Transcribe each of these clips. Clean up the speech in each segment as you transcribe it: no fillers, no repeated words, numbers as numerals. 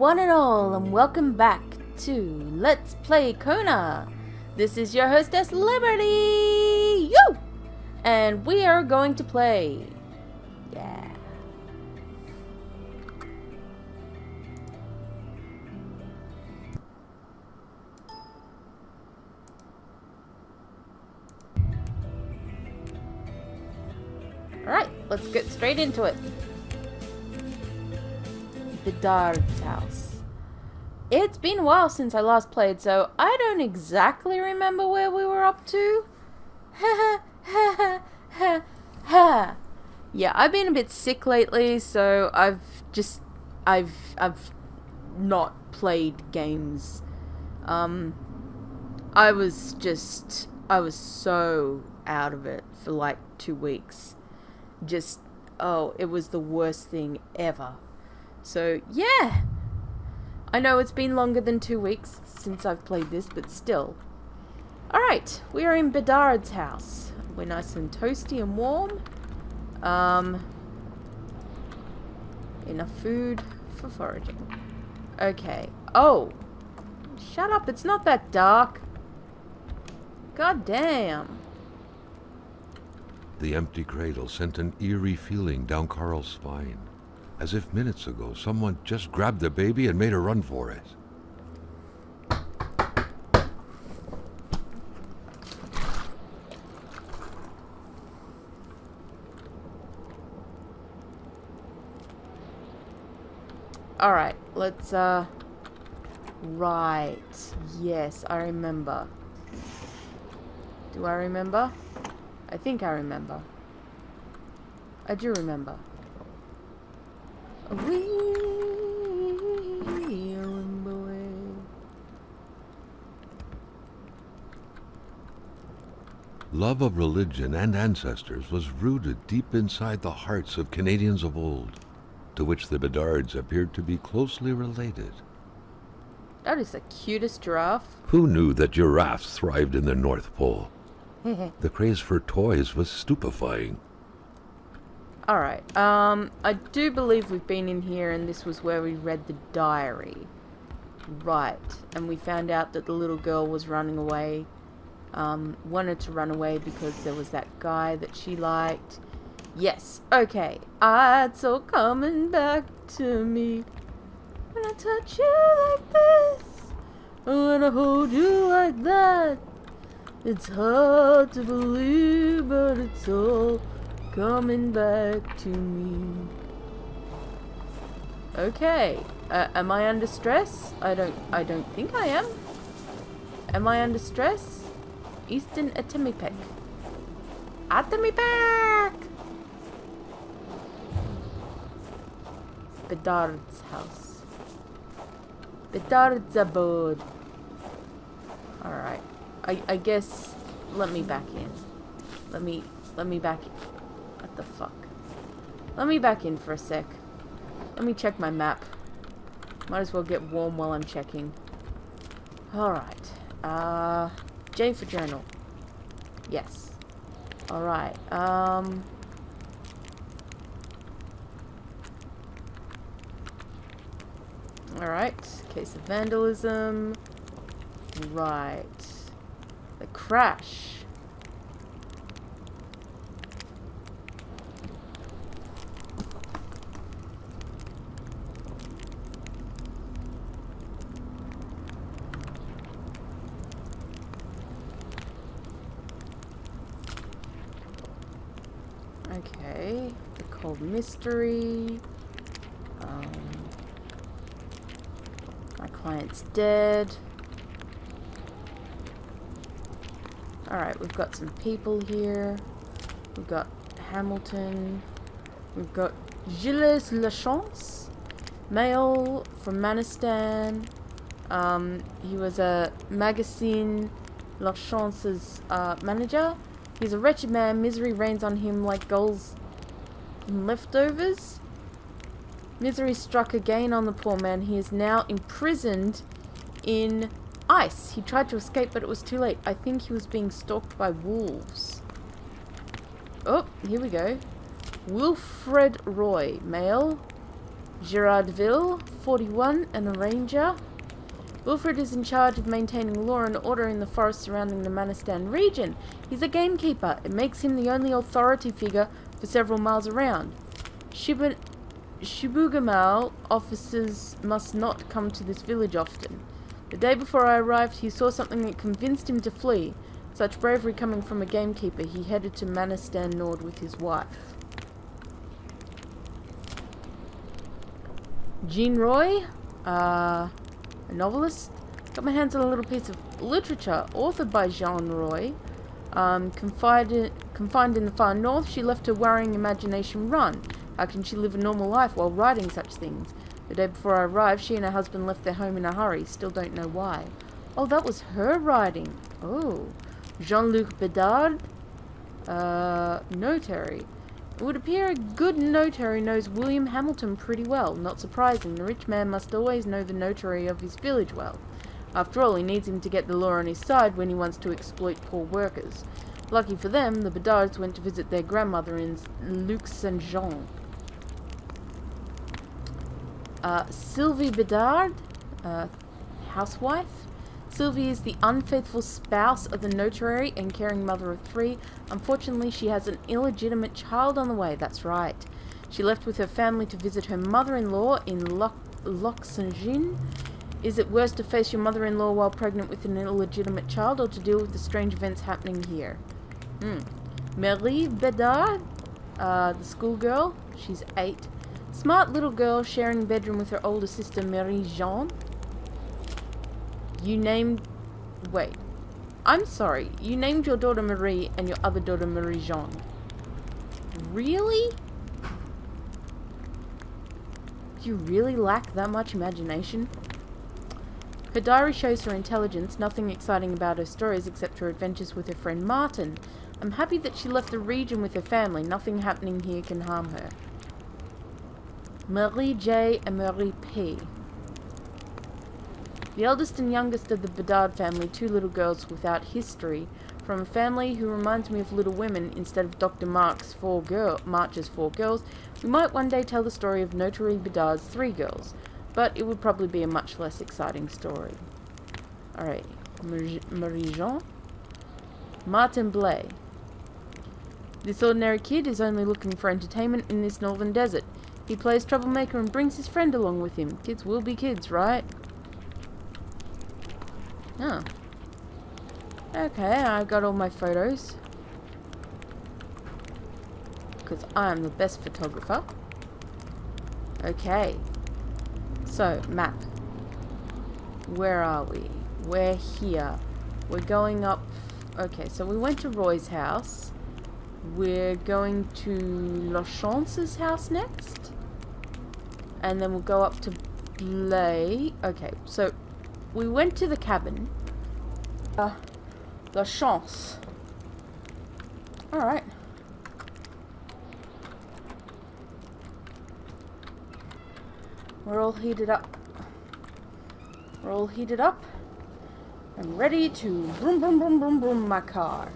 one and all, and welcome back to Let's Play Kona. This is your hostess, Liberty! Yo! And we are going to play. Yeah. Alright, let's get straight into it. Bedard's house. It's been a while since I last played, so I don't exactly remember where we were up to. Ha ha ha ha ha. Yeah, I've been a bit sick lately, so I've not played games. I was so out of it for like 2 weeks. It was the worst thing ever. So, yeah. I know it's been longer than 2 weeks since I've played this, but still. Alright, we are in Bedard's house. We're nice and toasty and warm. Enough food for foraging. Okay. Oh! Shut up, it's not that dark. God damn. The empty cradle sent an eerie feeling down Carl's spine, as if minutes ago someone just grabbed the baby and made a run for it. Alright, let's, right. Yes, I remember. Do I remember? I think I remember. I do remember. Love of religion and ancestors was rooted deep inside the hearts of Canadians of old, to which the Bedards appeared to be closely related. That is the cutest giraffe. Who knew that giraffes thrived in the North Pole? The craze for toys was stupefying. Alright, I do believe we've been in here and this was where we read the diary. Right, and we found out that the little girl was running away. Wanted to run away because there was that guy that she liked. Yes, okay. It's all coming back to me. When I touch you like this, when I hold you like that. It's hard to believe, but it's all coming back to me. Okay. Am I under stress? I don't think I am. Am I under stress? Eastern Atemipek. Atemipek! Bedard's house. Bedard's abode. Alright. I guess, let me back in. Let me back in. What the fuck? Let me back in for a sec. Let me check my map. Might as well get warm while I'm checking. Alright. J for journal. Yes. Alright. Alright. Case of vandalism. Right. The crash. Okay. The cold mystery. My client's dead. Alright, we've got some people here. We've got Hamilton. We've got Gilles Lachance, male from Manistan. He was a Magazine Lachance's manager. He's a wretched man. Misery reigns on him like gulls in leftovers. Misery struck again on the poor man. He is now imprisoned in ice. He tried to escape, but it was too late. I think he was being stalked by wolves. Oh, here we go. Wilfred Roy, male. Girardville, 41, and a ranger. Wilfred is in charge of maintaining law and order in the forest surrounding the Manistan region. He's a gamekeeper. It makes him the only authority figure for several miles around. Shibugamal officers must not come to this village often. The day before I arrived, he saw something that convinced him to flee. Such bravery coming from a gamekeeper, he headed to Manistan Nord with his wife. Jean Roy, a novelist. Got my hands on a little piece of literature authored by Jean Roy. Confined in the far north, she left her worrying imagination run. How can she live a normal life while writing such things? The day before I arrived, she and her husband left their home in a hurry. Still don't know why. Oh, that was her writing. Oh. Jean-Luc Bedard, notary. It would appear a good notary knows William Hamilton pretty well. Not surprising, the rich man must always know the notary of his village well. After all, he needs him to get the law on his side when he wants to exploit poor workers. Lucky for them, the Bedards went to visit their grandmother in Luc Saint-Jean. Sylvie Bedard, housewife. Sylvie is the unfaithful spouse of the notary and caring mother of 3. Unfortunately, she has an illegitimate child on the way, that's right. She left with her family to visit her mother-in-law in Loxengin. Is it worse to face your mother-in-law while pregnant with an illegitimate child, or to deal with the strange events happening here? Marie Bedard, the schoolgirl, she's 8. Smart little girl sharing bedroom with her older sister Marie-Jean. Wait. I'm sorry. You named your daughter Marie and your other daughter Marie-Jean. Really? Do you really lack that much imagination? Her diary shows her intelligence, nothing exciting about her stories except her adventures with her friend Martin. I'm happy that she left the region with her family. Nothing happening here can harm her. Marie J. and Marie P. The eldest and youngest of the Bedard family, 2 little girls without history, from a family who reminds me of Little Women instead of Dr. March's 4 girls. We might one day tell the story of Notary Bedard's 3 girls, but it would probably be a much less exciting story. Alright, Marie-Jean. Martin Blay. This ordinary kid is only looking for entertainment in this northern desert. He plays troublemaker and brings his friend along with him. Kids will be kids, right? Oh. Okay, I got all my photos. Because I'm the best photographer. Okay. So, map. Where are we? We're here. We're going up... Okay, so we went to Roy's house. We're going to Lachance's house next. And then we'll go up to Blay. Okay, so we went to the cabin. Lachance. Alright. We're all heated up. We're all heated up. And ready to vroom vroom vroom vroom vroom my car.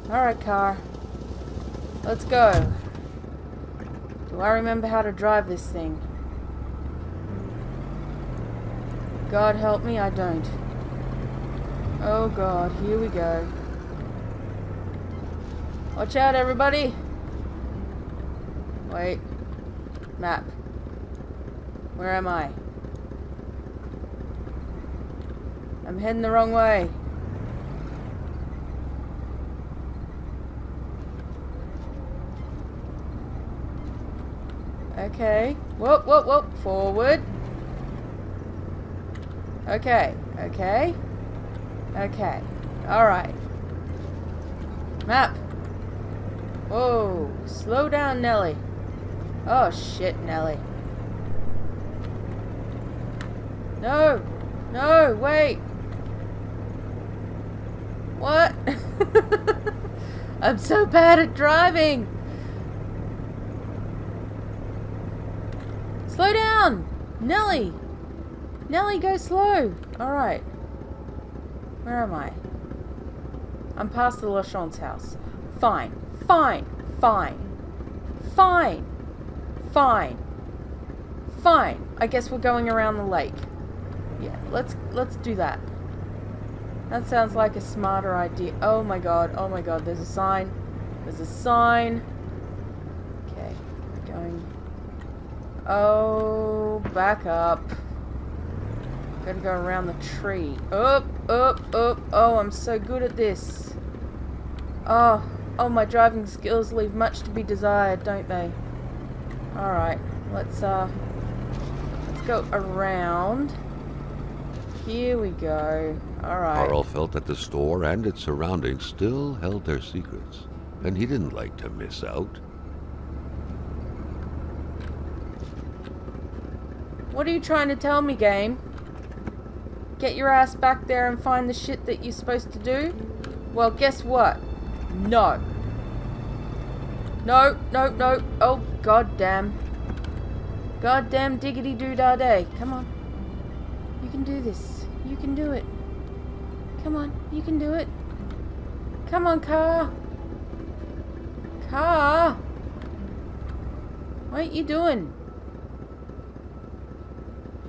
Alright, car. Let's go. Do I remember how to drive this thing? God help me, I don't. Oh God, here we go. Watch out, everybody! Wait. Map. Where am I? I'm heading the wrong way. Okay. Whoop, whoop, whoop. Forward. Okay. Okay. Okay. Alright. Map. Whoa. Slow down, Nelly. Oh, shit, Nelly. No. No, wait. What? I'm so bad at driving. Slow down! Nelly! Nelly, go slow! Alright. Where am I? I'm past the Lachance house. Fine. Fine. Fine. Fine! Fine. Fine. I guess we're going around the lake. Yeah, let's do that. That sounds like a smarter idea. Oh my god, there's a sign. There's a sign. Okay, we're going. Oh, back up. Gotta go around the tree. Up. Oh, I'm so good at this. Oh, my driving skills leave much to be desired, don't they? Alright, let's go around. Here we go. Alright. Carl felt that the store and its surroundings still held their secrets, and he didn't like to miss out. What are you trying to tell me, game? Get your ass back there and find the shit that you're supposed to do? Well, guess what? No. No. Oh, goddamn. Goddamn diggity doo dah day. Come on. You can do this. You can do it. Come on. You can do it. Come on, car. Car. What are you doing?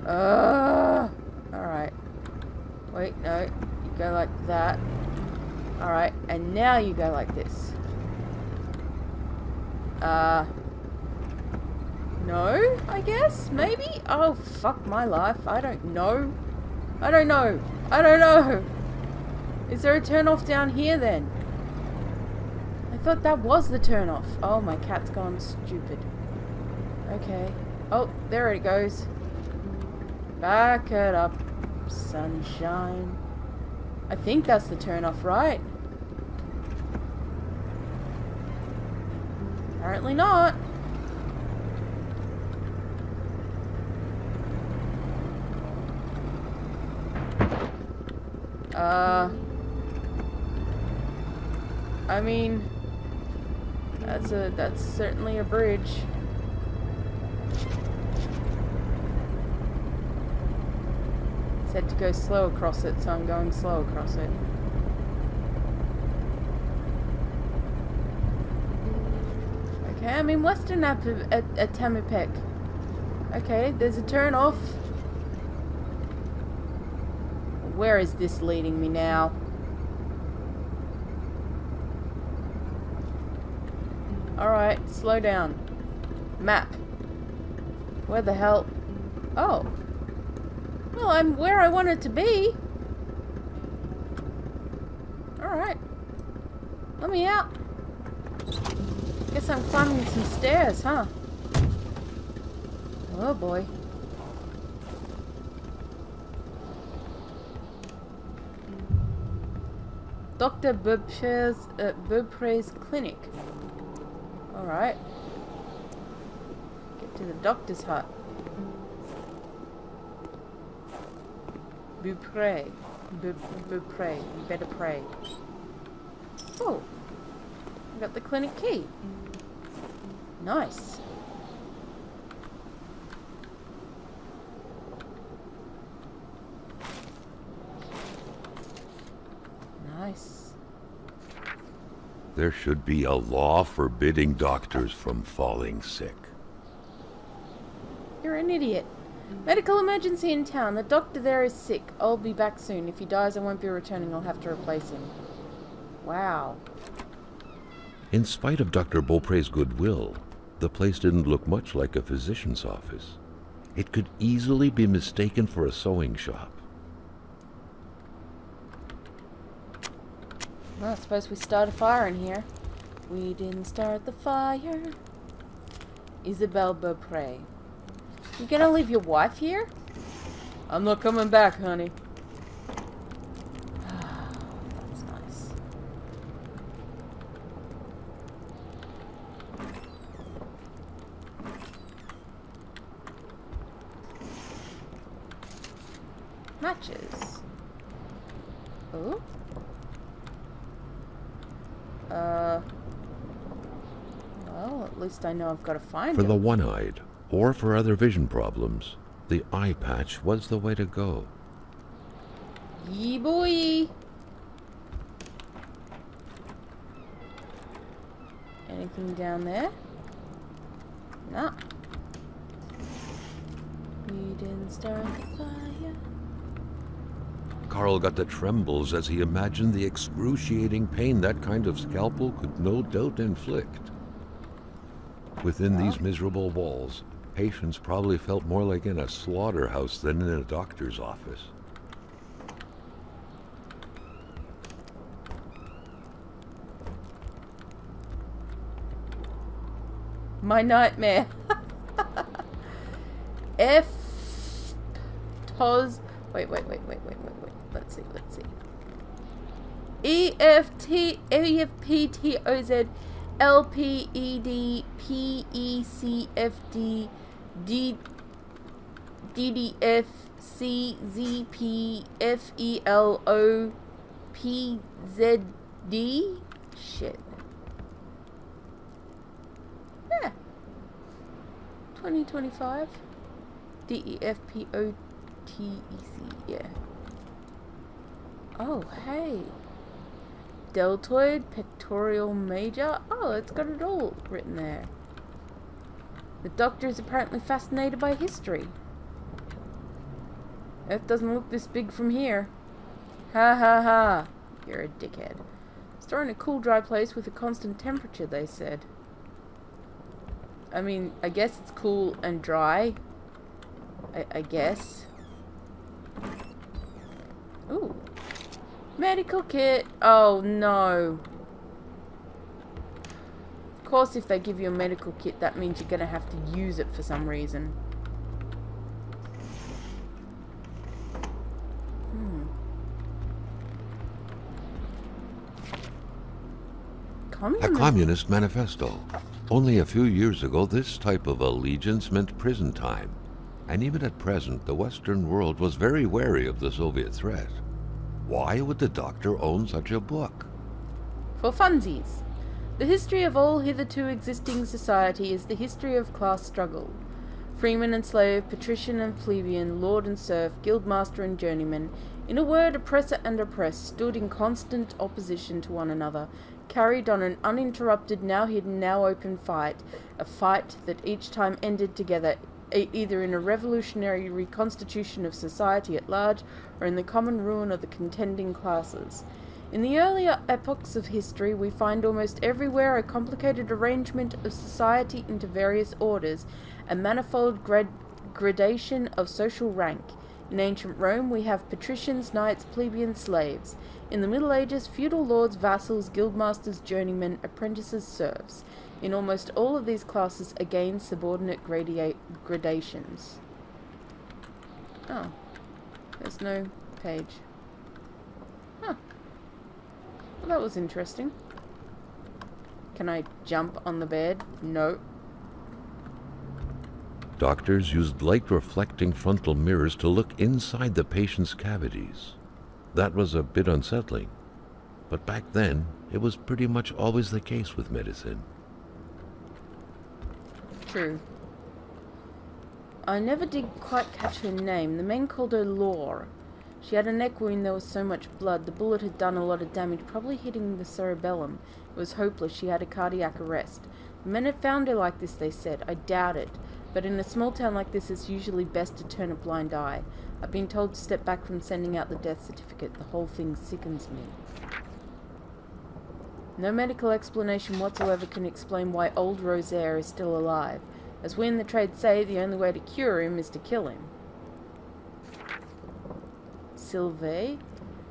Alright. Wait, no. You go like that. Alright, and now you go like this. No, I guess? Maybe? Oh, fuck my life. I don't know. I don't know. Is there a turn off down here then? I thought that was the turn off. Oh, my cat's gone stupid. Okay. Oh, there it goes. Back it up, sunshine. I think that's the turn off, right? Apparently not. I mean, that's certainly a bridge. It said to go slow across it, so I'm going slow across it. Okay, I'm in Western Atamipek. Okay, there's a turn off. Where is this leading me now? Alright, slow down. Map. Where the hell? Oh. Well, I'm where I wanted to be. Alright. Let me out. Guess I'm climbing some stairs, huh? Oh boy. Dr. Beaupre's clinic. Alright. Get to the doctor's hut. Beaupre. Beaupre. You better pray. Oh. I got the clinic key. Nice. Nice. There should be a law forbidding doctors from falling sick. You're an idiot. Medical emergency in town. The doctor there is sick. I'll be back soon. If he dies, I won't be returning. I'll have to replace him. Wow. In spite of Dr. Beaupre's goodwill, the place didn't look much like a physician's office. It could easily be mistaken for a sewing shop. Well, I suppose we start a fire in here. We didn't start the fire. Isabelle Beaupre. You gonna leave your wife here? I'm not coming back, honey. That's nice. Matches. Oh? Well, at least I know I've got to find For him. the one-eyed, or for other vision problems, the eye patch was the way to go. Yee boy! Anything down there? No. We didn't start the fire. Carl got the trembles as he imagined the excruciating pain that kind of scalpel could no doubt inflict. Within these miserable walls, patients probably felt more like in a slaughterhouse than in a doctor's office. My nightmare. F Toz. Wait. Let's see. EFPTOZ LPED DDF FELO Shit. Yeah. 2025. DEFPOTEC. Yeah. Oh, hey. Deltoid pectoral major. Oh, it's got it all written there. The doctor is apparently fascinated by history. Earth doesn't look this big from here. Ha ha ha. You're a dickhead. Store in a cool, dry place with a constant temperature, they said. I mean, I guess it's cool and dry. I guess. Ooh. Medical kit. Oh, no. Of course, if they give you a medical kit, that means you're going to have to use it for some reason. A Communist Manifesto. Only a few years ago, this type of allegiance meant prison time. And even at present, the Western world was very wary of the Soviet threat. Why would the doctor own such a book? For funsies. The history of all hitherto existing society is the history of class struggle. Freeman and slave, patrician and plebeian, lord and serf, guildmaster and journeyman, in a word, oppressor and oppressed, stood in constant opposition to one another, carried on an uninterrupted, now hidden, now open fight, a fight that each time ended together, either in a revolutionary reconstitution of society at large, or in the common ruin of the contending classes. In the earlier epochs of history, we find almost everywhere a complicated arrangement of society into various orders, a manifold gradation of social rank. In ancient Rome, we have patricians, knights, plebeians, slaves. In the Middle Ages, feudal lords, vassals, guildmasters, journeymen, apprentices, serfs. In almost all of these classes, again, subordinate gradations. Oh. There's no page. Huh. Well, that was interesting. Can I jump on the bed? No. Doctors used light-reflecting frontal mirrors to look inside the patient's cavities. That was a bit unsettling. But back then, it was pretty much always the case with medicine. True. I never did quite catch her name. The men called her Lore. She had a neck wound, there was so much blood. The bullet had done a lot of damage, probably hitting the cerebellum. It was hopeless. She had a cardiac arrest. The men had found her like this, they said. I doubt it. But in a small town like this, it's usually best to turn a blind eye. I've been told to step back from sending out the death certificate. The whole thing sickens me. No medical explanation whatsoever can explain why old Rosaire is still alive. As we in the trade say, the only way to cure him is to kill him. Sylvie?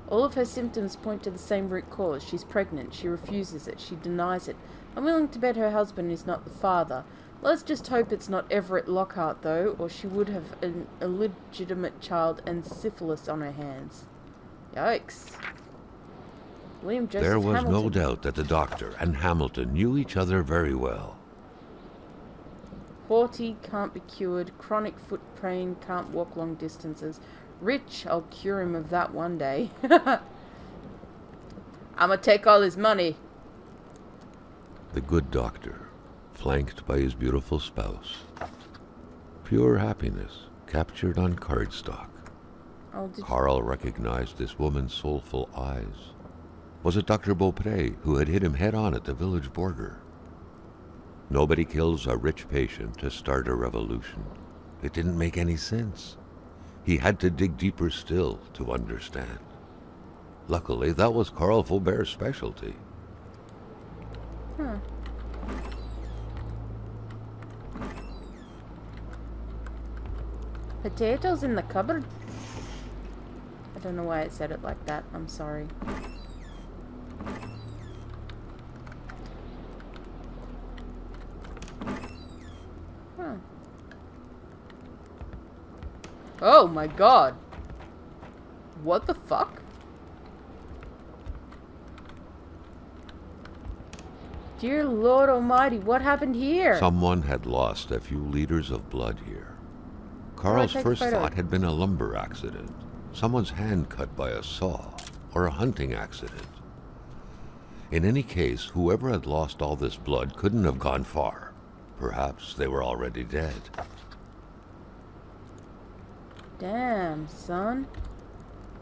All of her symptoms point to the same root cause. She's pregnant. She refuses it. She denies it. I'm willing to bet her husband is not the father. Let's just hope it's not Everett Lockhart, though, or she would have an illegitimate child and syphilis on her hands. Yikes. William Joseph There was Hamilton. no doubt that the doctor and Hamilton knew each other very well. Haughty, can't be cured. Chronic foot pain, can't walk long distances. Rich, I'll cure him of that one day. I'ma take all his money. The good doctor, flanked by his beautiful spouse. Pure happiness, captured on cardstock. Oh, Carl recognized this woman's soulful eyes. Was it Dr. Beaupré who had hit him head-on at the village border? Nobody kills a rich patient to start a revolution. It didn't make any sense. He had to dig deeper still to understand. Luckily, that was Carl Faubert's specialty. Huh. Potatoes in the cupboard? I don't know why it said it like that. I'm sorry. Huh. Oh my god. What the fuck? Dear Lord Almighty, what happened here? Someone had lost a few liters of blood here. Carl's first thought had been a lumber accident. Someone's hand cut by a saw, or a hunting accident. In any case, whoever had lost all this blood couldn't have gone far. Perhaps they were already dead. Damn, son.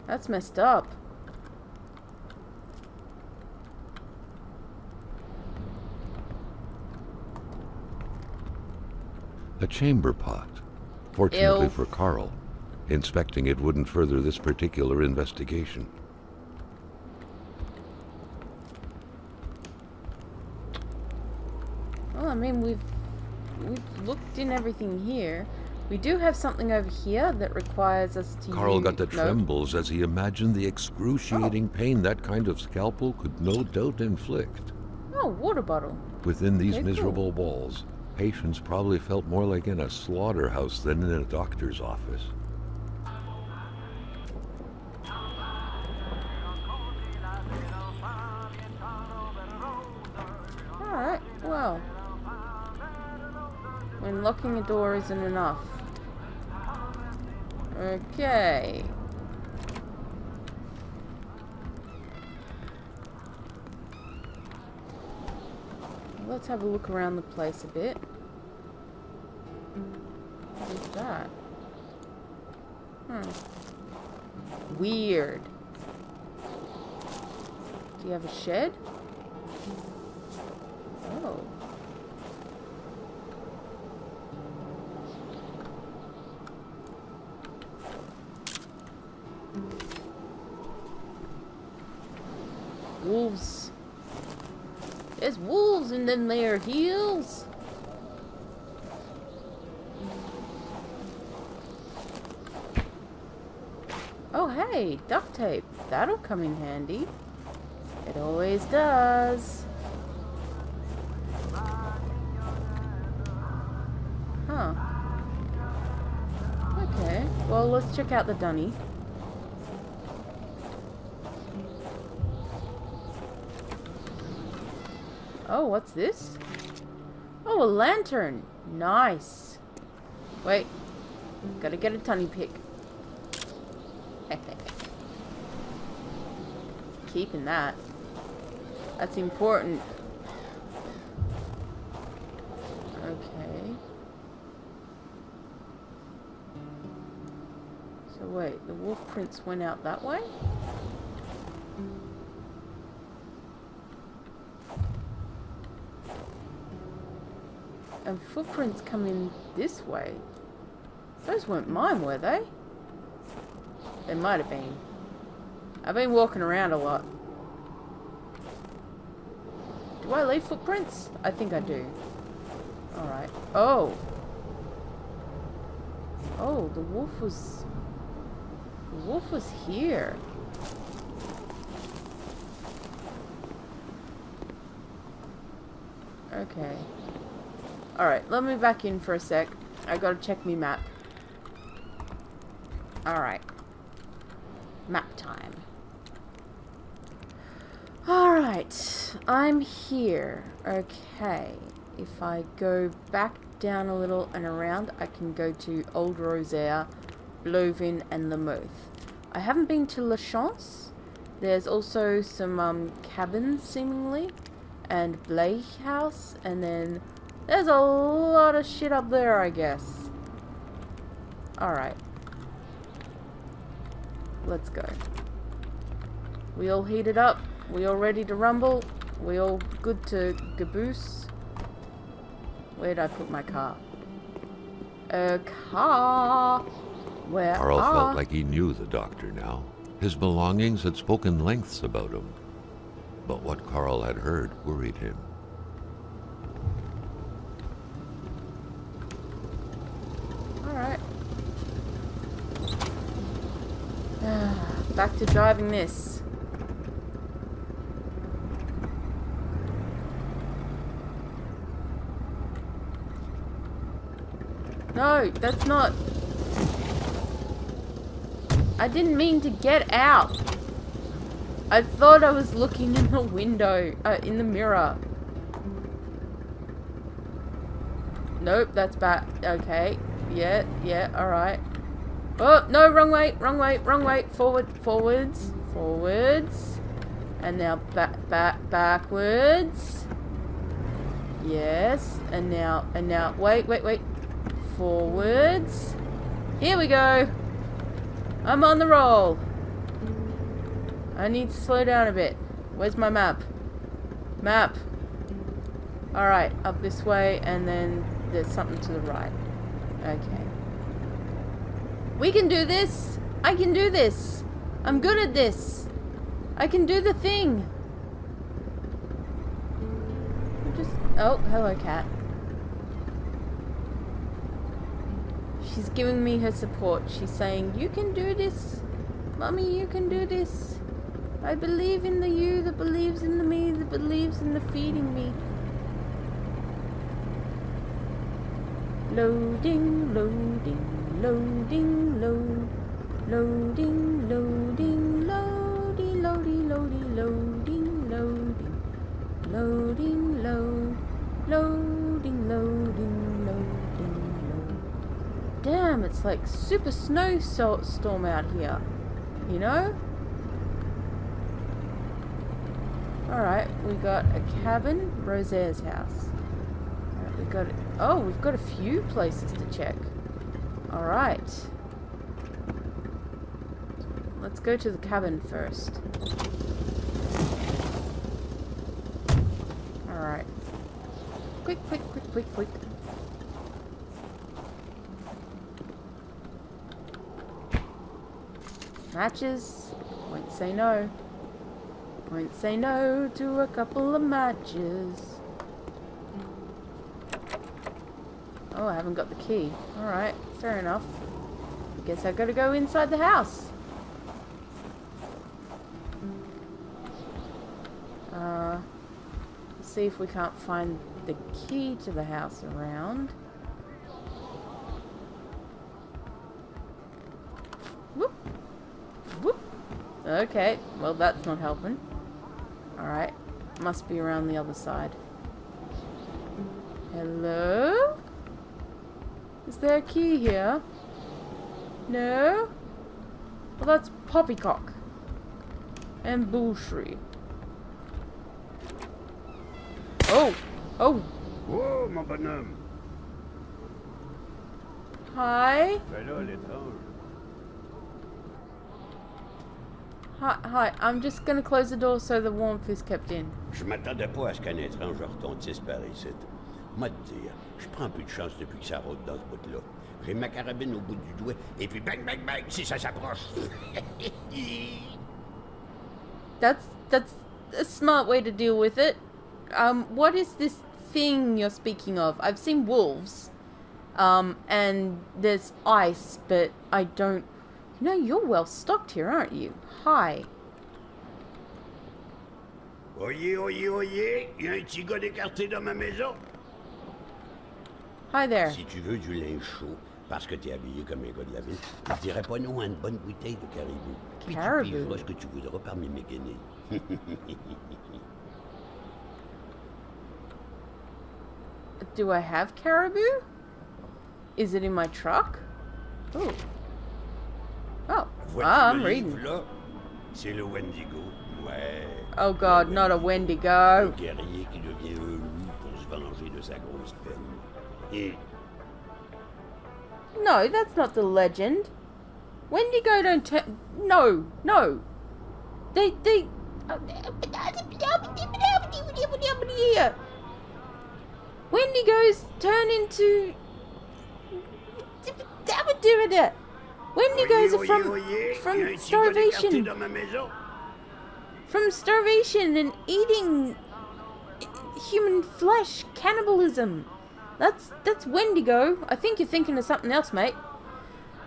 That's messed up. A chamber pot. Fortunately Ew. for Carl, inspecting it wouldn't further this particular investigation. Well, I mean, we've looked in everything here. We do have something over here that requires us to Carl got the no. trembles as he imagined the excruciating pain that kind of scalpel could no doubt inflict. Oh, water bottle. Within these Okay, miserable walls, patients probably felt more like in a slaughterhouse than in a doctor's office. Alright, well. When locking a door isn't enough. Okay. Let's have a look around the place a bit. What is that? Weird. Do you have a shed? Oh. Wolves. There's wolves in them there hills. Oh hey, duct tape. That'll come in handy. It always does. Huh. Okay, well let's check out the dunny. Oh, what's this? Oh, a lantern. Nice. Wait. Gotta get a tunny pick. Keeping that. That's important. Okay. So wait, the wolf prints went out that way? And footprints come in this way. Those weren't mine, were they? They might have been. I've been walking around a lot. Do I leave footprints? I think I do. Alright. Oh! Oh, the wolf was... The wolf was here. Okay. Alright, let me back in for a sec. I gotta check me map. Alright. Map time. Alright, I'm here. Okay. If I go back down a little and around, I can go to Old Rosaire, Blovin, and the Moth. I haven't been to La Chance. There's also some cabins, seemingly, and Blake House, and then there's a lot of shit up there, I guess. Alright. Let's go. We all heated up. We all ready to rumble. We all good to caboose. Where'd I put my car? A car. Where Carl are... felt like he knew the doctor now. His belongings had spoken lengths about him. But what Carl had heard worried him. Alright. Back to driving this. No, that's not... I didn't mean to get out. I thought I was looking in the window, in the mirror. Nope, that's bad. Okay. Yeah, alright. Oh, no, wrong way. Forwards. And now backwards. Yes. And now, wait. Forwards. Here we go. I'm on the roll. I need to slow down a bit. Where's my map? Map. Alright, up this way, and then there's something to the right. Okay. We can do this! I can do this! I'm good at this! I can do the thing! Oh, hello, cat. She's giving me her support. She's saying, you can do this. Mummy, you can do this. I believe in the you that believes in the me that believes in the feeding me. Loading, loading, loading, load. Loading, loading, loading, loading, loading, loading, loading. Loading, load. Loading, loading, loading, load. Damn, it's like super snowstorm out here. You know? Alright, we got a cabin, Rosaire's house. Alright, we've got a few places to check. Alright. Let's go to the cabin first. Alright. Quick. Matches. Won't say no. Won't say no to a couple of matches. Oh, I haven't got the key. Alright, fair enough. Guess I gotta go inside the house. See if we can't find the key to the house around. Whoop. Whoop. Okay, well that's not helping. Alright, must be around the other side. Hello? Is there a key here? No? Well, that's poppycock. And bullshit. Oh! Oh! Oh, mon bonhomme! Hi? Fais-là l'étrange. Hi, I'm just gonna close the door so the warmth is kept in. Je m'attendais pas à ce qu'un étrange retentisse par ici. Moi te dire, je prends plus de chance depuis que ça rôde dans ce bout-là. J'ai ma carabine au bout du doigt, et puis bang, bang, bang, si ça s'approche. That's a smart way to deal with it. What is this thing you're speaking of? I've seen wolves. And there's ice, but I don't... You know, you're well stocked here, aren't you? Hi. Oyez, oyez, oyez, il y a un petit gars d'écarté dans ma maison. Hi there. Si tu veux du linge chaud, parce que t'es habillé comme un gars de la ville, je dirais pas non à une bonne bouteille de caribou. Puis tu pigeras ce que tu voudras par mes mécaniques. Do I have caribou? Is it in my truck? Oh. Oh. I'm reading. Là, c'est le Wendigo. Ouais. Oh god, not a Wendigo. Un guerrier qui devient un loup pour se venger de sa grosse peine. Et No, that's not the legend. Wendigo don't turn... No. They... Wendigos turn into Wendigos are from Oyez, starvation. dans ma maison. From starvation and eating human flesh, cannibalism. That's Wendigo. I think you're thinking of something else, mate.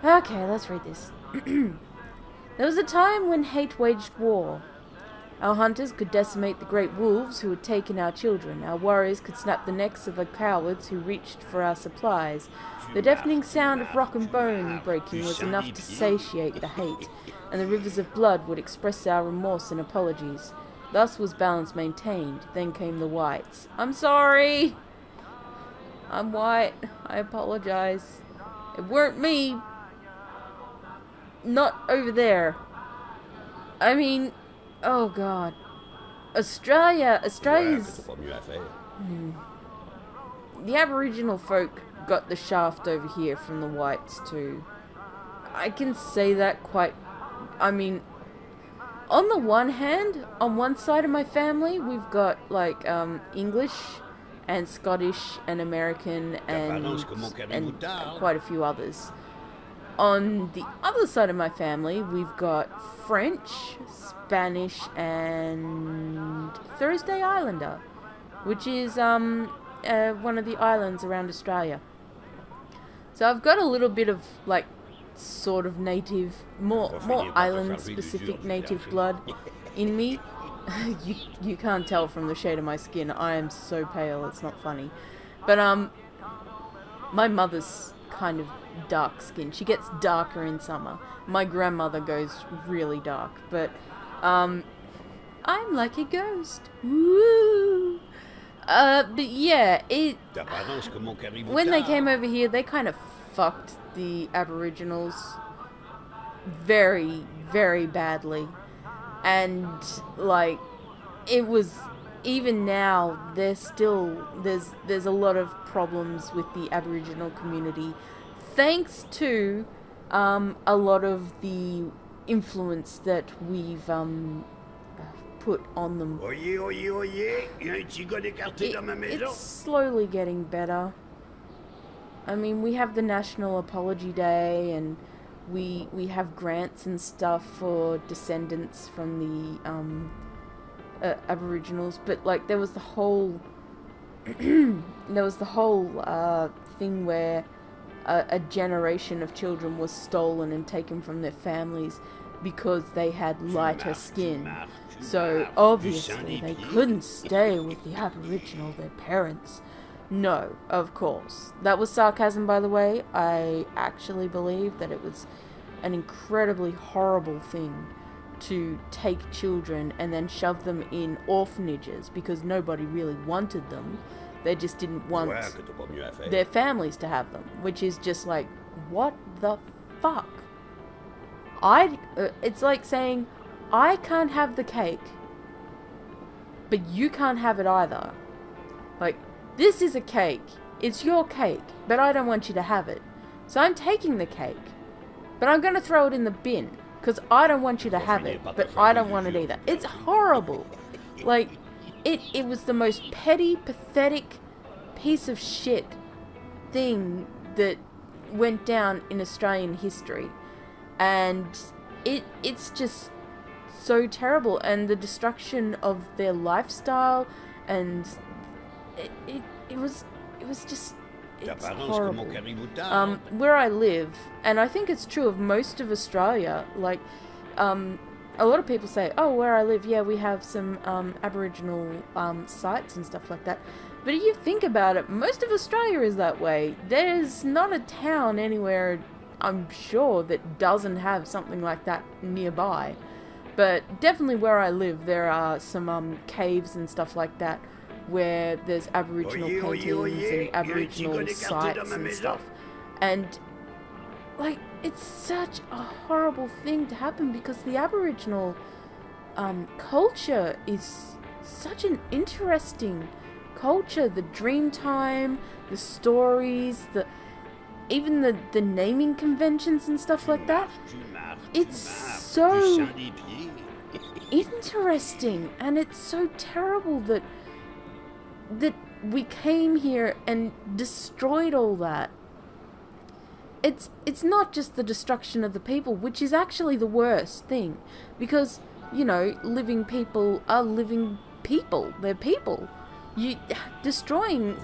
Okay, let's read this. There was a time when hate waged war. Our hunters could decimate the great wolves who had taken our children. Our warriors could snap the necks of the cowards who reached for our supplies. The deafening sound of rock and bone breaking was enough to satiate the hate, and the rivers of blood would express our remorse and apologies. Thus was balance maintained. Then came the whites. I'm sorry! I'm white. I apologize. It weren't me. Not over there. I mean, oh god. Australia's... The Aboriginal folk got the shaft over here from the whites too. I can say that quite... I mean, on the one hand, on one side of my family, we've got like English and Scottish and American and quite a few others. On the other side of my family, we've got French, Spanish, and Thursday Islander, which is one of the islands around Australia. So I've got a little bit of like sort of native, more island-specific native blood in me. You can't tell from the shade of my skin. I am so pale, it's not funny. But my mother's kind of dark skin. She gets darker in summer. My grandmother goes really dark, but I'm like a ghost. Woo! But yeah, when they came over here, they kind of fucked the Aboriginals very, very badly. And like, it was, even now, there's a lot of problems with the Aboriginal community, thanks to a lot of the influence that we've put on them. It's slowly getting better. I mean, we have the National Apology Day, and we have grants and stuff for descendants from the Aboriginals, but like there was the whole thing where a generation of children was stolen and taken from their families because they had lighter skin. So obviously they couldn't stay with the Aboriginal, their parents. No, of course. That was sarcasm, by the way. I actually believe that it was an incredibly horrible thing to take children and then shove them in orphanages because nobody really wanted them. They just didn't want their families to have them, which is just like, what the fuck? It's like saying, I can't have the cake, but you can't have it either. Like, this is a cake. It's your cake, but I don't want you to have it. So I'm taking the cake, but I'm going to throw it in the bin, because I don't want you to have it, but I don't want it either. It's horrible. Like, it was the most petty, pathetic piece of shit thing that went down in Australian history. And it's just so terrible. And the destruction of their lifestyle, and it was just, it's horrible. Where I live, and I think it's true of most of Australia, like, a lot of people say, oh, where I live, yeah, we have some Aboriginal sites and stuff like that. But if you think about it, most of Australia is that way. There's not a town anywhere, I'm sure, that doesn't have something like that nearby. But definitely where I live, there are some caves and stuff like that where there's Aboriginal paintings and Aboriginal sites and stuff. And, like, it's such a horrible thing to happen because the Aboriginal culture is such an interesting culture. The dream time, the stories, even the naming conventions and stuff like that. It's so interesting, and it's so terrible that we came here and destroyed all that. it's not just the destruction of the people, which is actually the worst thing, because living people are living people. They're people. You destroying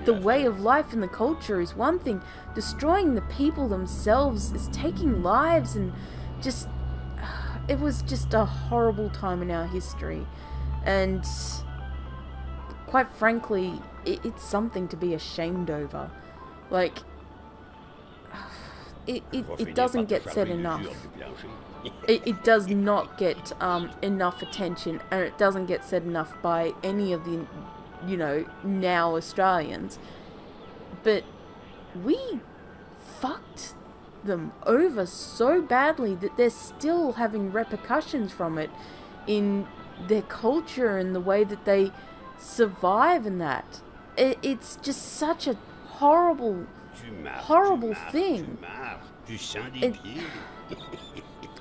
the way of life and the culture is one thing. Destroying the people themselves is taking lives, and just it was just a horrible time in our history, and quite frankly, it's something to be ashamed over. Like, it doesn't get said enough. It does not get enough attention, and it doesn't get said enough by any of the, now Australians. But we fucked them over so badly that they're still having repercussions from it in their culture and the way that they survive and that. It's just such a horrible thing.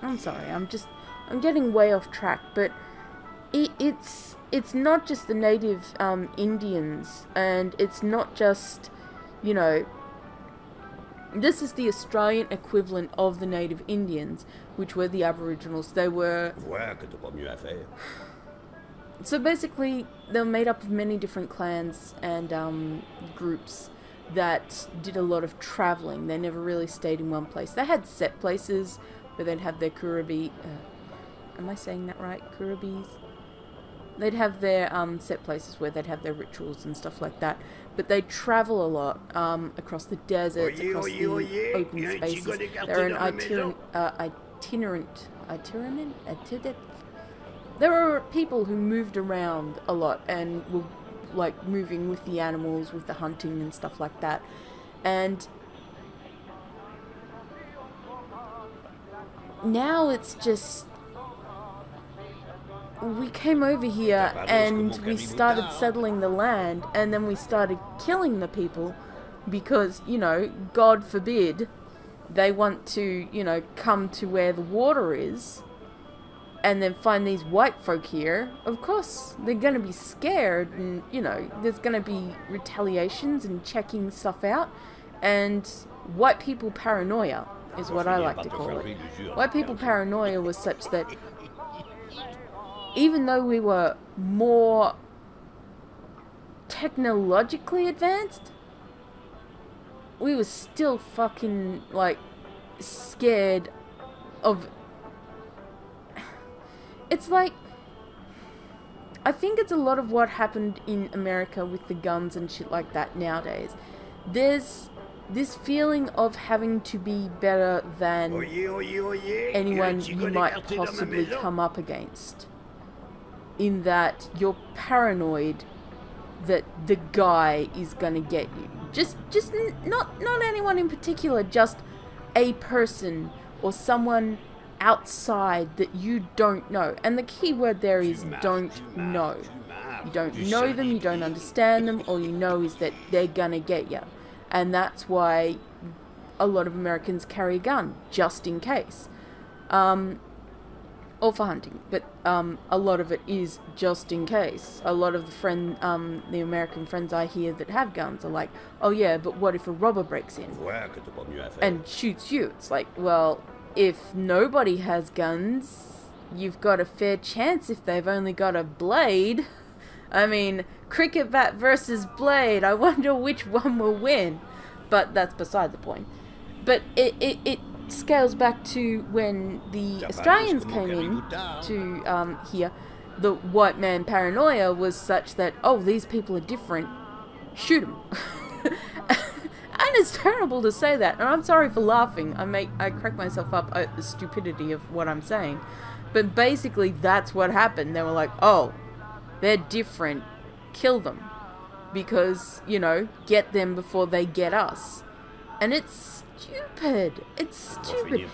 I'm sorry, I'm getting way off track, but it's not just the native Indians, and it's not just, this is the Australian equivalent of the native Indians, which were the Aboriginals. They were... So basically, they were made up of many different clans and groups that did a lot of travelling. They never really stayed in one place. They had set places where they'd have their Kurabi... am I saying that right? Kurabis? They'd have their set places where they'd have their rituals and stuff like that. But they'd travel a lot across the deserts, across the open spaces. They're an itinerant... There were people who moved around a lot and were like moving with the animals, with the hunting and stuff like that. And now it's just, we came over here and we started settling the land, and then we started killing the people because, God forbid, they want to, come to where the water is and then find these white folk here. Of course, they're going to be scared, and, there's going to be retaliations and checking stuff out. And white people paranoia is what I like to call it. White people paranoia was such that even though we were more technologically advanced, we were still fucking, scared of... It's like, I think it's a lot of what happened in America with the guns and shit like that nowadays. There's this feeling of having to be better than anyone you might possibly come up against. In that you're paranoid that the guy is gonna get you. Just not anyone in particular, just a person or someone outside that you don't know. And the key word there is don't know. You don't know them, you don't understand them, all you know is that they're gonna get you. And that's why a lot of Americans carry a gun, just in case. Or for hunting, but a lot of it is just in case. A lot of the American friends I hear that have guns are like, oh yeah, but what if a robber breaks in and shoots you? It's like, well, if nobody has guns, you've got a fair chance if they've only got a blade. I mean, cricket bat versus blade, I wonder which one will win. But that's beside the point. But it scales back to when the Australians came in to here. The white man paranoia was such that, oh, these people are different, shoot them. And it's terrible to say that, and I'm sorry for laughing. I crack myself up at the stupidity of what I'm saying. But basically, that's what happened. They were like, oh, they're different, kill them. Because, get them before they get us. And it's stupid. It's stupid.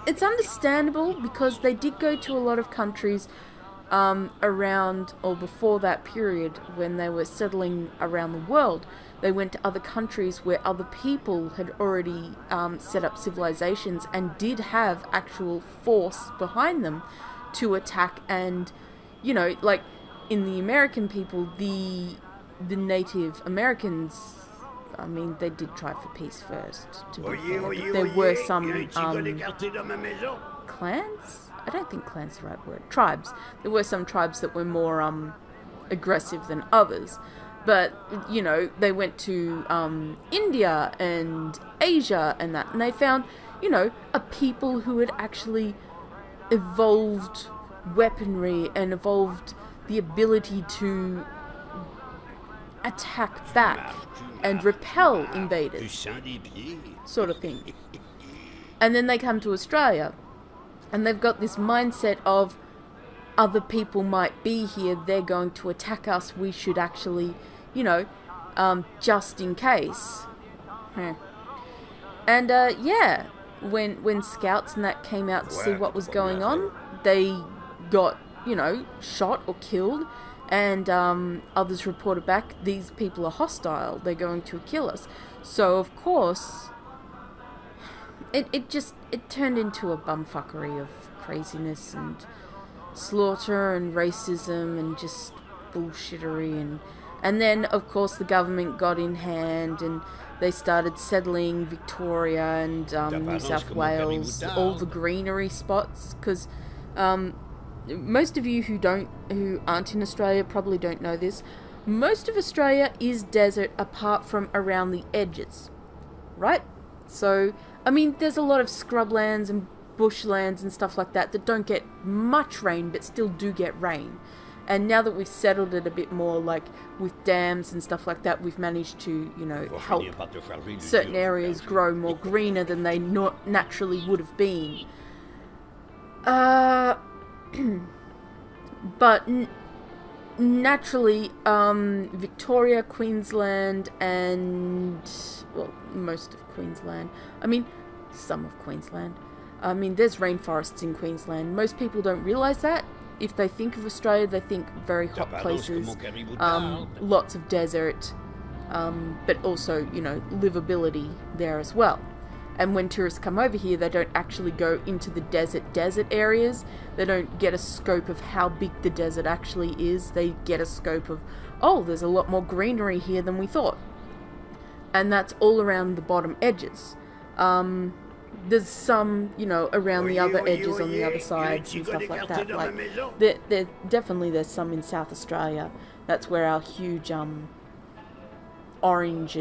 It's understandable because they did go to a lot of countries around or before that period when they were settling around the world. They went to other countries where other people had already set up civilizations and did have actual force behind them to attack. And, like in the American people, the Native Americans, I mean, they did try for peace first, to be fair. But there were some clans? I don't think clans the right word. Tribes. There were some tribes that were more aggressive than others. But, you know, they went to India and Asia and that, and they found, you know, a people who had actually evolved weaponry and evolved the ability to attack back and repel invaders, sort of thing. And then they come to Australia, and they've got this mindset of other people might be here, they're going to attack us, we should actually, you know, just in case. And yeah, when scouts and that came out to see what was going on, they got, you know, shot or killed, and others reported back, these people are hostile, they're going to kill us. So of course it turned into a bumfuckery of craziness and slaughter and racism and just bullshittery, and then of course the government got in hand and they started settling Victoria and New South Wales, all the greenery spots, because most of you who aren't in Australia probably don't know this. Most of Australia is desert apart from around the edges, right? So, I mean, there's a lot of scrublands and bushlands and stuff like that don't get much rain, but still do get rain. And now that we've settled it a bit more, like with dams and stuff like that, we've managed to, you know, help certain areas grow more greener than they naturally would have been. But naturally, Victoria, Queensland, and, well, most of Queensland. I mean, some of Queensland. I mean, there's rainforests in Queensland. Most people don't realise that. If they think of Australia, they think very hot places, lots of desert, but also, you know, livability there as well. And when tourists come over here, they don't actually go into the desert areas. They don't get a scope of how big the desert actually is. They get a scope of, oh, there's a lot more greenery here than we thought. And that's all around the bottom edges. There's some, you know, around the other edges on the other sides and stuff like that. Like, there's some in South Australia. That's where our huge orange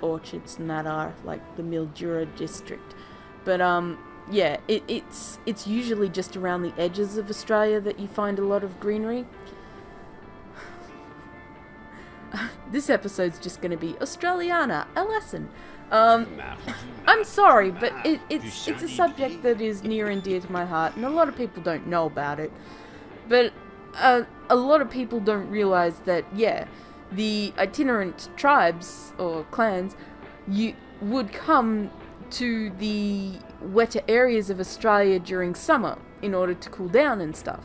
orchards and that are, like the Mildura district. But yeah, it's usually just around the edges of Australia that you find a lot of greenery. This episode's just going to be Australiana, a lesson. I'm sorry, but it's a subject that is near and dear to my heart, and a lot of people don't know about it. But a lot of people don't realise that, yeah, the itinerant tribes or clans would come to the wetter areas of Australia during summer in order to cool down and stuff.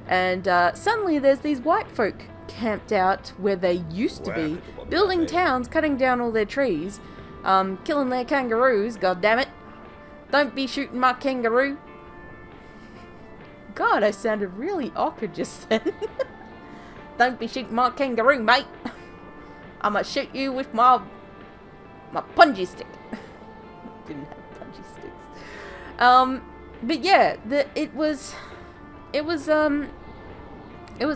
And suddenly there's these white folk camped out where they used to be, building towns, cutting down all their trees, killing their kangaroos, god damn it. Don't be shooting my kangaroo. God, I sounded really awkward just then. Don't be shooting my kangaroo, mate. I'ma shoot you with my punji stick. Didn't have punji sticks. But yeah, it was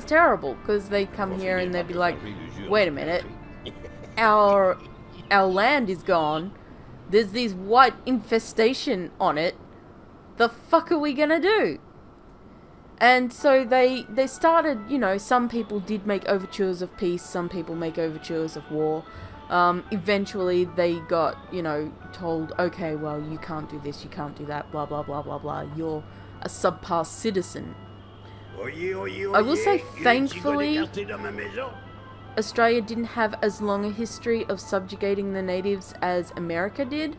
terrible, because they come here and they'd be like, wait a minute, our land is gone, there's these white infestation on it, the fuck are we gonna do? And so they started, you know, some people did make overtures of peace, some people make overtures of war. Eventually they got, you know, told, okay, well, you can't do this, you can't do that, blah, blah, blah, blah, blah, you're a subpar citizen. I will say, thankfully, Australia didn't have as long a history of subjugating the natives as America did.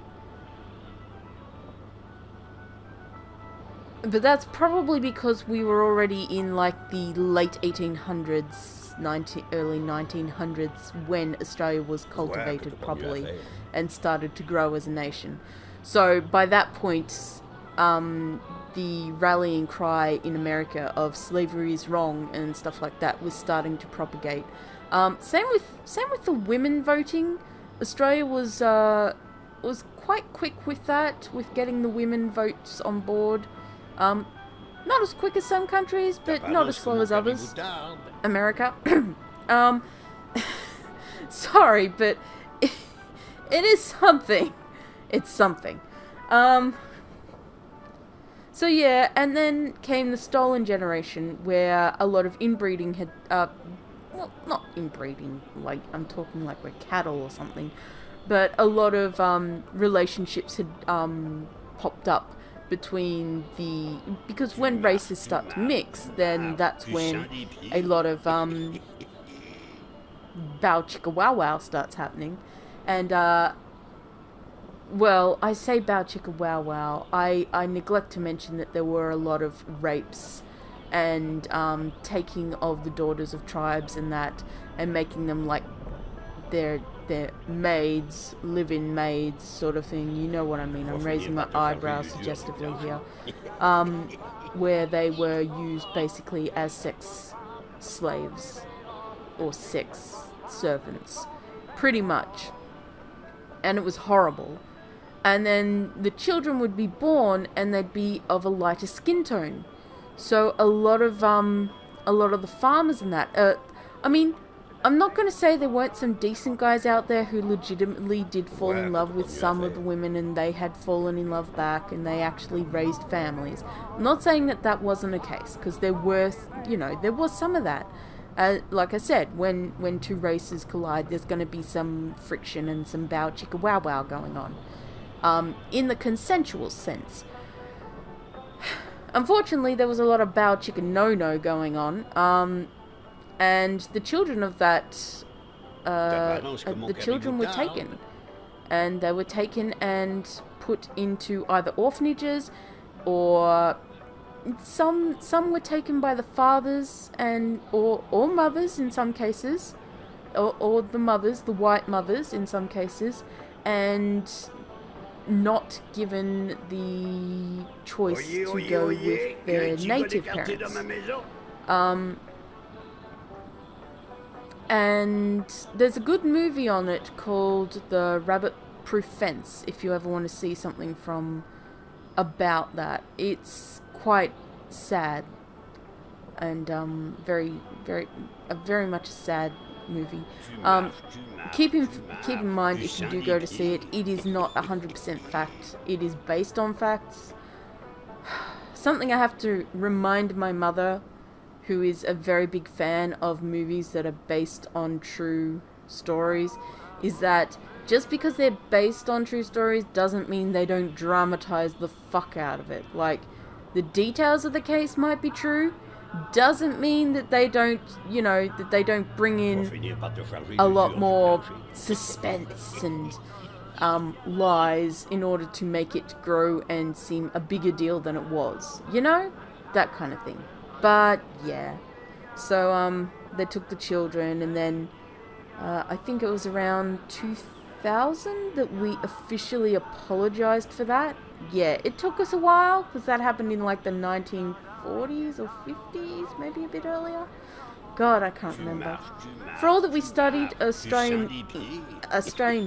But that's probably because we were already in, like, the late 1800s, early 1900s, when Australia was cultivated properly and started to grow as a nation. So, by that point, the rallying cry in America of slavery is wrong and stuff like that was starting to propagate. Same with the women voting. Australia was quite quick with that, with getting the women votes on board. Not as quick as some countries, but not as slow as others. America. um, sorry, but it is something. It's something. So yeah, and then came the stolen generation, where a lot of inbreeding had, well, not inbreeding, like, I'm talking like we're cattle or something, but a lot of, relationships had, popped up between because when races start to mix, then that's when a lot of, bow chicka wow wow starts happening, and, well, I say bow chicka wow wow. I neglect to mention that there were a lot of rapes and taking of the daughters of tribes and that, and making them like their maids, live-in maids sort of thing. You know what I mean. I'm raising my eyebrows suggestively here. Where they were used basically as sex slaves or sex servants, pretty much. And it was horrible. And then the children would be born and they'd be of a lighter skin tone. So a lot of the farmers and that, I mean, I'm not going to say there weren't some decent guys out there who legitimately did fall in love with some of the women and they had fallen in love back and they actually raised families. I'm not saying that that wasn't a case, because there were, there was some of that. Like I said, when two races collide, there's going to be some friction and some bow chicka wow wow going on. In the consensual sense. Unfortunately, there was a lot of bow chicka no-no going on, and the children of that, the children were taken. And they were taken and put into either orphanages, or some were taken by the fathers or mothers in some cases, or the mothers, the white mothers in some cases, and not given the choice to go with their native parents. And there's a good movie on it called The Rabbit Proof Fence, if you ever want to see something about that. It's quite sad and very much a sad movie. Keep in mind, if you do go to see it, it is not 100% fact. It is based on facts. Something I have to remind my mother, who is a very big fan of movies that are based on true stories, is that just because they're based on true stories doesn't mean they don't dramatize the fuck out of it. Like, the details of the case might be true, doesn't mean that they don't, bring in a lot more suspense and lies in order to make it grow and seem a bigger deal than it was. That kind of thing. But, yeah. So, they took the children, and then I think it was around 2000 that we officially apologized for that. Yeah, it took us a while, because that happened in, like, the 1940s or 50s, maybe a bit earlier. God, I can't remember. For all that we studied Australian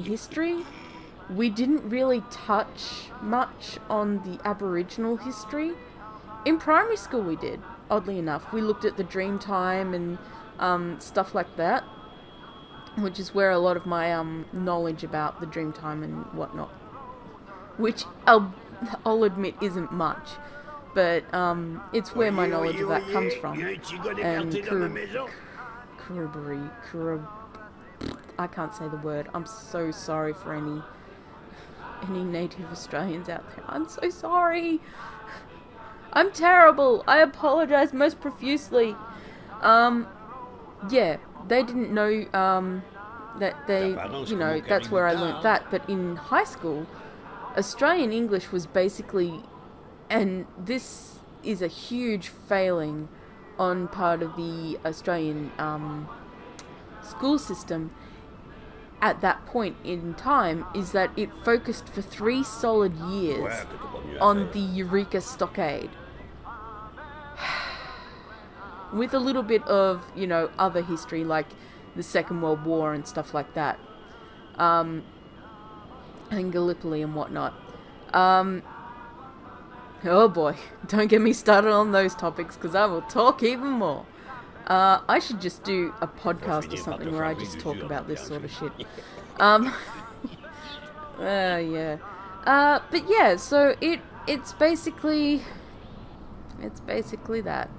history, we didn't really touch much on the Aboriginal history. In primary school we did, oddly enough. We looked at the Dreamtime and stuff like that, which is where a lot of my knowledge about the Dreamtime and whatnot, which I'll admit isn't much, but it's where my knowledge of that comes from. And I can't say the word. I'm so sorry for any native Australians out there. I'm so sorry. I'm terrible. I apologize most profusely. Yeah, they didn't know that they, that's where I learnt that. But in high school, Australian English was basically, and this is a huge failing on part of the Australian school system at that point in time, is that it focused for 3 solid years on the Eureka Stockade. With a little bit of, other history like the Second World War and stuff like that. and Gallipoli and whatnot. Oh boy, don't get me started on those topics because I will talk even more. I should just do a podcast or something where I just talk about this sort of shit. Yeah. But yeah, so it's basically that.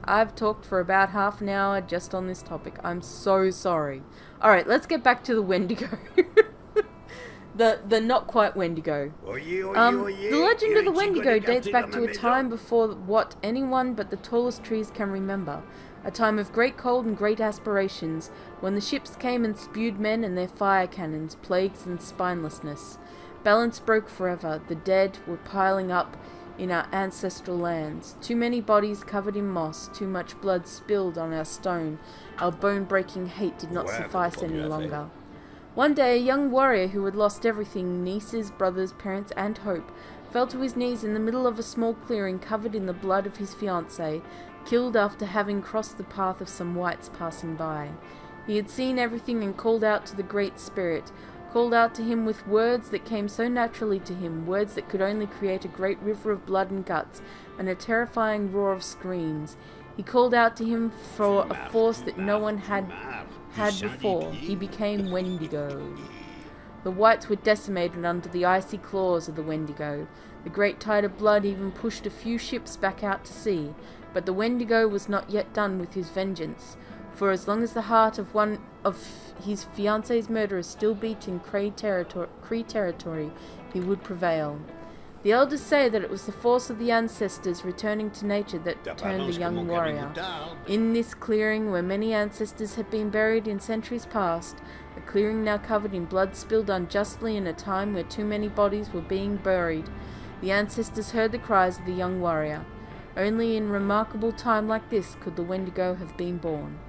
I've talked for about half an hour just on this topic. I'm so sorry. Alright, let's get back to the Wendigo. The not quite Wendigo. The legend of the Wendigo dates back to a time before what anyone but the tallest trees can remember. A time of great cold and great aspirations, when the ships came and spewed men and their fire cannons, plagues and spinelessness. Balance broke forever. The dead were piling up in our ancestral lands. Too many bodies covered in moss, too much blood spilled on our stone. Our bone-breaking hate did not suffice any longer. One day, a young warrior who had lost everything, nieces, brothers, parents, and hope, fell to his knees in the middle of a small clearing covered in the blood of his fiancée, killed after having crossed the path of some whites passing by. He had seen everything and called out to the Great Spirit, called out to him with words that came so naturally to him, words that could only create a great river of blood and guts, and a terrifying roar of screams. He called out to him for a force that no one had before. He became Wendigo. The whites were decimated under the icy claws of the Wendigo. The great tide of blood even pushed a few ships back out to sea, but the Wendigo was not yet done with his vengeance, for as long as the heart of one of his fiancée's murderers still beat in Cree territory, he would prevail. The elders say that it was the force of the ancestors returning to nature that turned the young warrior. In this clearing, where many ancestors had been buried in centuries past, a clearing now covered in blood spilled unjustly in a time where too many bodies were being buried, the ancestors heard the cries of the young warrior. Only in remarkable time like this could the Wendigo have been born.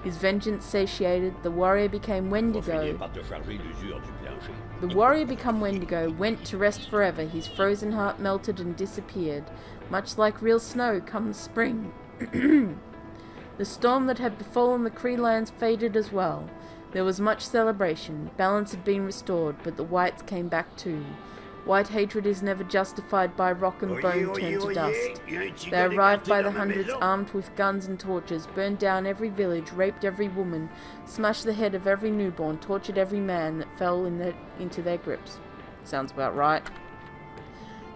His vengeance satiated, the warrior became Wendigo. The warrior become Wendigo went to rest forever. His frozen heart melted and disappeared, much like real snow come spring. The storm that had befallen the Cree lands faded as well. There was much celebration. Balance had been restored, but the whites came back too. White hatred is never justified by rock and bone turned to dust. They arrived by the hundreds, armed with guns and torches, burned down every village, raped every woman, smashed the head of every newborn, tortured every man that fell into their grips. Sounds about right.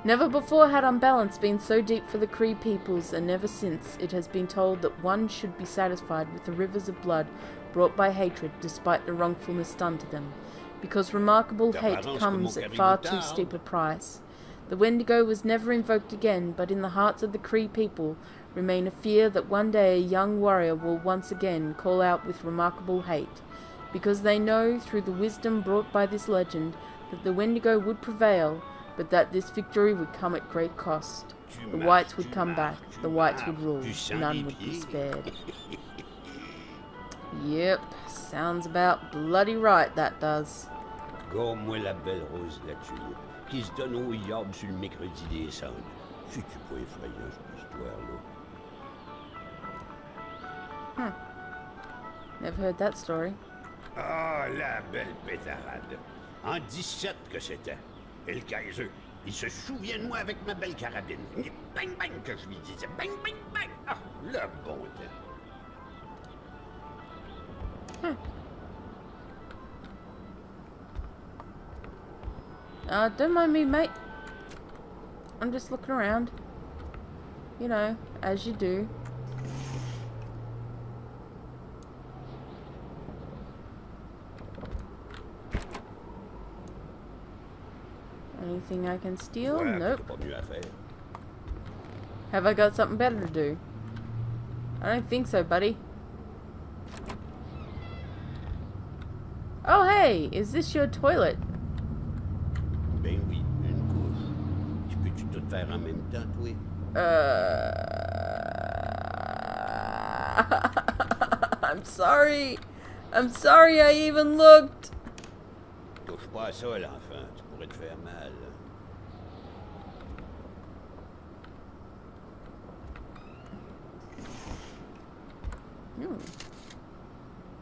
Never before had unbalance been so deep for the Cree peoples, and never since it has been told that one should be satisfied with the rivers of blood brought by hatred, despite the wrongfulness done to them. Because remarkable hate comes at far too steep a price. The Wendigo was never invoked again, but in the hearts of the Cree people remain a fear that one day a young warrior will once again call out with remarkable hate, because they know, through the wisdom brought by this legend, that the Wendigo would prevail, but that this victory would come at great cost. The whites would come back, the whites would rule, none would be spared. Yep, sounds about bloody right, that does. Comme la belle rose de la tulipe, qui se donne au yard sur le mercredi des cendres. C'est-tu pas effrayant, cette histoire-là? Never heard that story. Ah, la belle pétarade. En 17 que c'était. Et le Kaiser, il se souvient de moi avec ma belle carabine. Bang, bang, que je lui disais. Bang, bang, bang. Ah, le bon temps. Don't mind me, mate. I'm just looking around. You know, as you do. Anything I can steal? Nope. Have I got something better to do? I don't think so, buddy. Oh, hey! Is this your toilet? Ben oui, une couche. Je peux-tu tout faire en même temps, toi? I'm sorry. I'm sorry I even looked. Touche pas à ça, l'enfant. Tu pourrais te faire mal.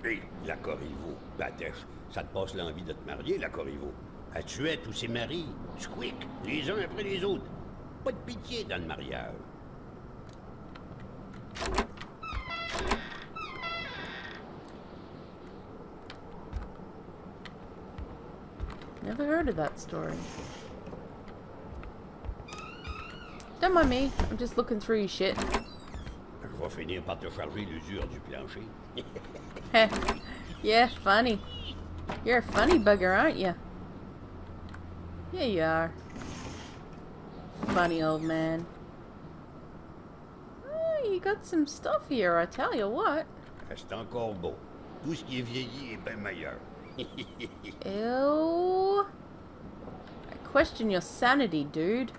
Hé, la corriveau, Batèche, Ça te passe l'envie de te marier, la Corriveau. Elle tuait tous ses maris. Squick, les uns après les autres. Pas de pitié dans le mariage. Never heard of that story. Don't mind me. I'm just looking through your shit. Je vais finir par te charger l'usure du plancher. Yeah, funny. You're a funny bugger, aren't you? Yeah, you are. Funny old man. Oh, you got some stuff here, I tell you what. C'est encore beau. Tout ce qui est vieilli est bien meilleur. Ew. I question your sanity, dude.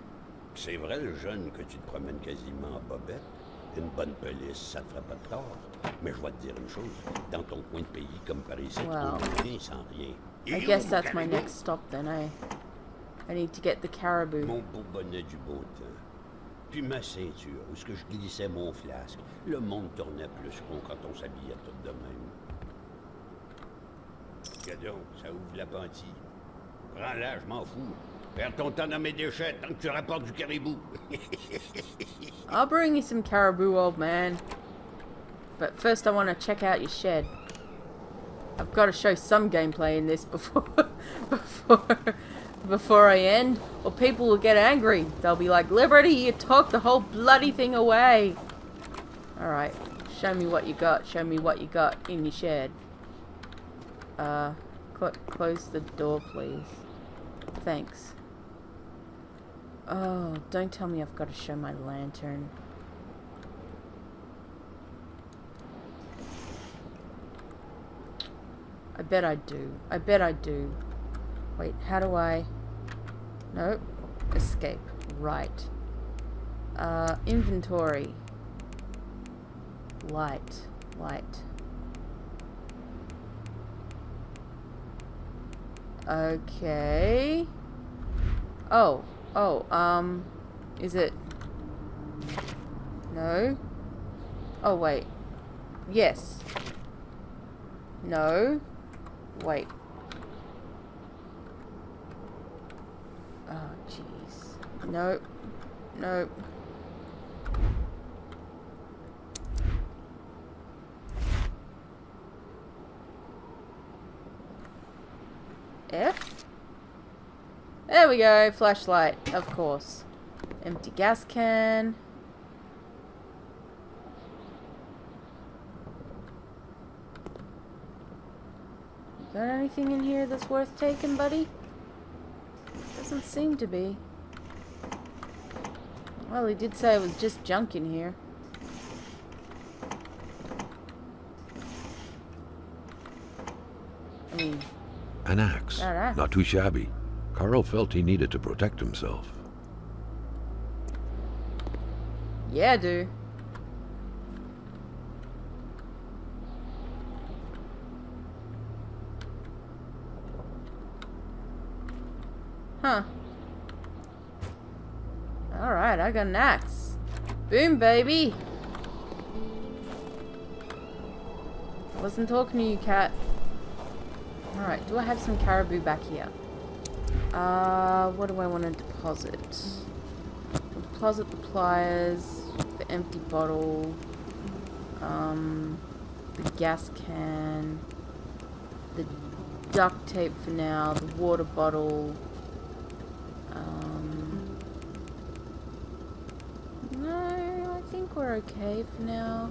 C'est vrai, le jeune, que tu te promènes quasiment en bobette. Une bonne police, ça te ferait pas de tort. Mais je vais te dire une chose. Dans ton coin de pays, comme par ici, Wow. tu bien sans rien. I Et guess oh, that's my caribou! next stop then, eh? I need to get the caribou. Mon beau bonnet du beau temps. Puis ma ceinture, où ce que je glissais mon flasque. Le monde tournait plus rond quand on s'habillait tout de même. Que donc, ça ouvre l'appentis. Prends-la, je m'en fous. Perds ton temps dans mes déchets tant que tu rapportes du caribou. I'll bring you some caribou, old man. But first I want to check out your shed. I've got to show some gameplay in this before before I end, or people will get angry. They'll be like, Liberty, you took the whole bloody thing away. Alright, show me what you got. Show me what you got in your shed. Close the door, please. Thanks. Oh, don't tell me I've got to show my lantern. I bet I do. I bet I do. Wait, how do I... Nope. Escape. Right. Inventory. Light. Light. Okay. Oh. Oh, is it... No? Oh, wait. Yes. No. Wait. Oh, jeez. Nope. Nope. F? There we go. Flashlight, of course. Empty gas can. Got anything in here that's worth taking, buddy? Doesn't seem to be. Well, he did say it was just junk in here. I mean... An axe. An axe. Not too shabby. Carl felt he needed to protect himself. Yeah, I do. Huh. Alright, I got an axe. Boom, baby! Wasn't talking to you, cat. Alright, do I have some caribou back here? What do I want to deposit? Deposit the pliers, the empty bottle, the gas can, the duct tape for now, the water bottle. No, I think we're okay for now.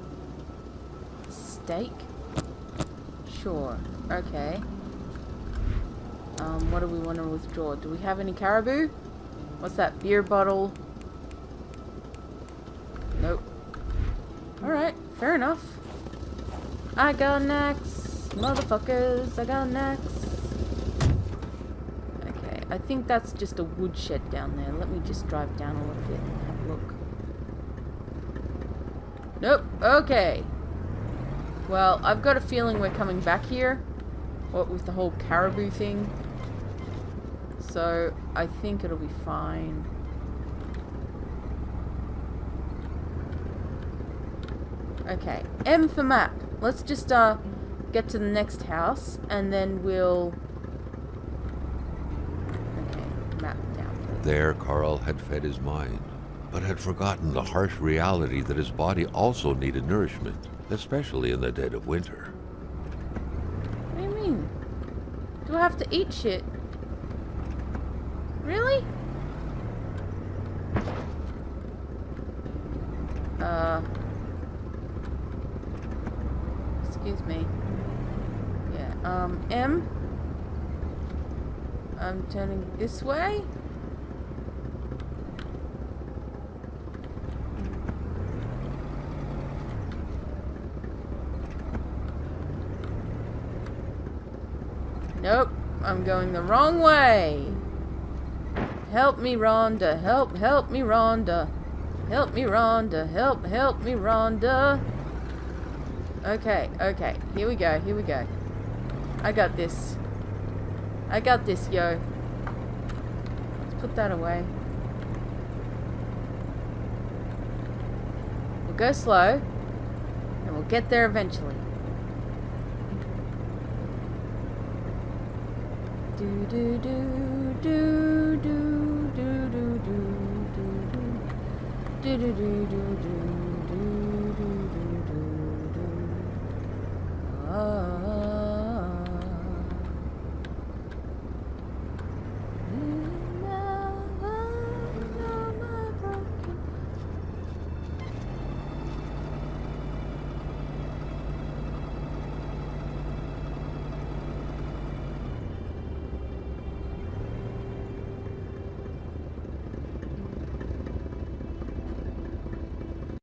Steak? Sure, okay. What do we want to withdraw? Do we have any caribou? What's that? Beer bottle? Nope. Alright, fair enough. I got an axe, motherfuckers. I got an axe. Okay, I think that's just a woodshed down there. Let me just drive down a little bit and have a look. Nope, okay. Well, I've got a feeling we're coming back here. What with the whole caribou thing. So, I think it'll be fine. Okay, M for map. Let's just, get to the next house, and then we'll... Okay, map down, please. There, Carl had fed his mind, but had forgotten the harsh reality that his body also needed nourishment, especially in the dead of winter. What do you mean? Do I have to eat shit? Really? Excuse me. Yeah, M? I'm turning this way? Nope, I'm going the wrong way. Help me, Rhonda. Help me, Rhonda. Help me, Rhonda. Help me, Rhonda. Okay, here we go. I got this. Yo. Let's put that away. We'll go slow, and we'll get there eventually. Do do do do do do do do do do do do do do.